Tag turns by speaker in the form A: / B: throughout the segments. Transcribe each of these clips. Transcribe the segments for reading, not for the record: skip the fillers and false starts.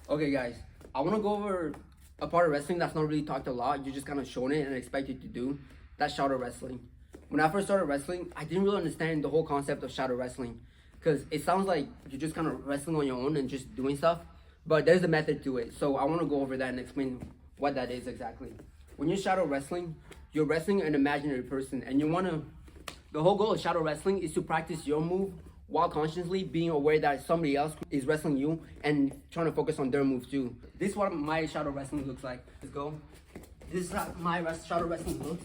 A: Okay, guys, I want to go over a part of wrestling that's not really talked a lot. You just kind of shown it and expected to do. That's shadow wrestling. When I first started wrestling, I didn't really understand the whole concept of shadow wrestling because it sounds like you're just kind of wrestling on your own and just doing stuff. But there's a method to it. So I want to go over that and explain what that is exactly. When you're shadow wrestling, you're wrestling an imaginary person, and you want to. The whole goal of shadow wrestling is to practice your move while consciously being aware that somebody else is wrestling you and trying to focus on their moves too. This is what my shadow wrestling looks like. Let's go. This is how my shadow wrestling looks.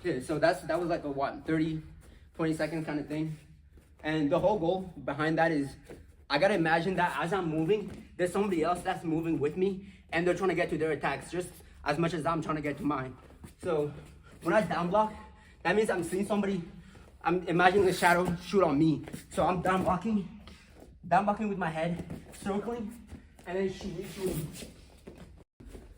A: Okay, so that was like a what, 30, 20 seconds kind of thing. And the whole goal behind that is I gotta imagine that as I'm moving, there's somebody else that's moving with me and they're trying to get to their attacks just as much as I'm trying to get to mine. So when I down block, that means I'm seeing somebody, I'm imagining the shadow shoot on me. So I'm down blocking with my head, circling, and then shooting.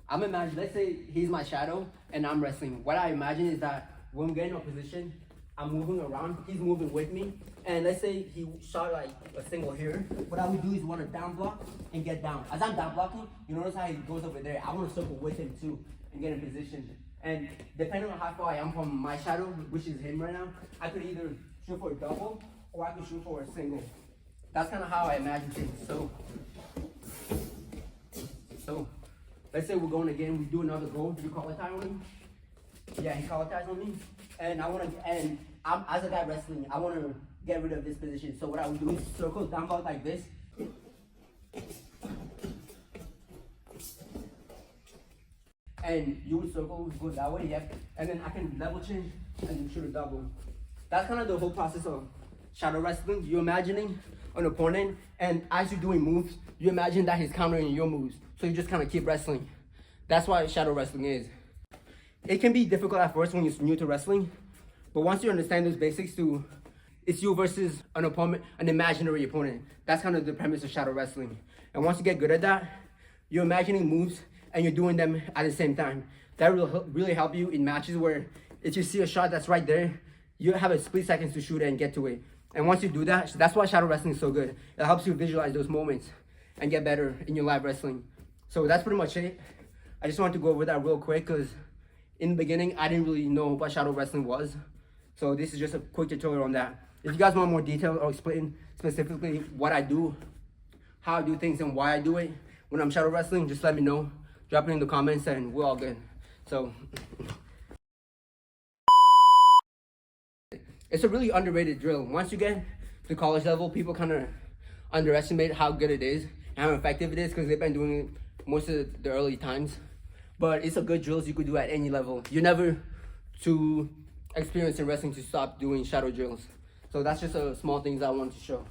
A: I'm imagining, let's say he's my shadow and I'm wrestling. What I imagine is that when I'm getting in a position, I'm moving around, he's moving with me. And let's say he shot like a single here. What I would do is want to down block and get down. As I'm down blocking, you notice how he goes over there. I want to circle with him too and get in position. And depending on how far I am from my shadow, which is him right now, I could either shoot for a double or I could shoot for a single. That's kind of how I imagine things. So let's say we're going again, we do another goal. Do you call it tie on him? Yeah, he call it ties on me. And I'm as a guy wrestling, I want to get rid of this position. So what I would do is circle down block like this. And you would circle, go that way, yep. And then I can level change and shoot a double. That's kind of the whole process of shadow wrestling. You're imagining an opponent, and as you're doing moves, you imagine that he's countering your moves. So you just kind of keep wrestling. That's what shadow wrestling is. It can be difficult at first when you're new to wrestling, but once you understand those basics it's you versus an opponent, an imaginary opponent. That's kind of the premise of shadow wrestling. And once you get good at that, you're imagining moves and you're doing them at the same time. That will really help you in matches where if you see a shot that's right there, you have a split second to shoot it and get to it. And once you do that, that's why shadow wrestling is so good. It helps you visualize those moments and get better in your live wrestling. So that's pretty much it. I just wanted to go over that real quick because in the beginning, I didn't really know what shadow wrestling was. So this is just a quick tutorial on that. If you guys want more detail or explain specifically what I do, how I do things and why I do it when I'm shadow wrestling, just let me know. Drop it in the comments and we're all good. So it's a really underrated drill. Once you get to college level, people kind of underestimate how good it is and how effective it is because they've been doing it most of the early times. But it's a good drills you could do at any level. You're never too experienced in wrestling to stop doing shadow drills. So that's just a small things I wanted to show.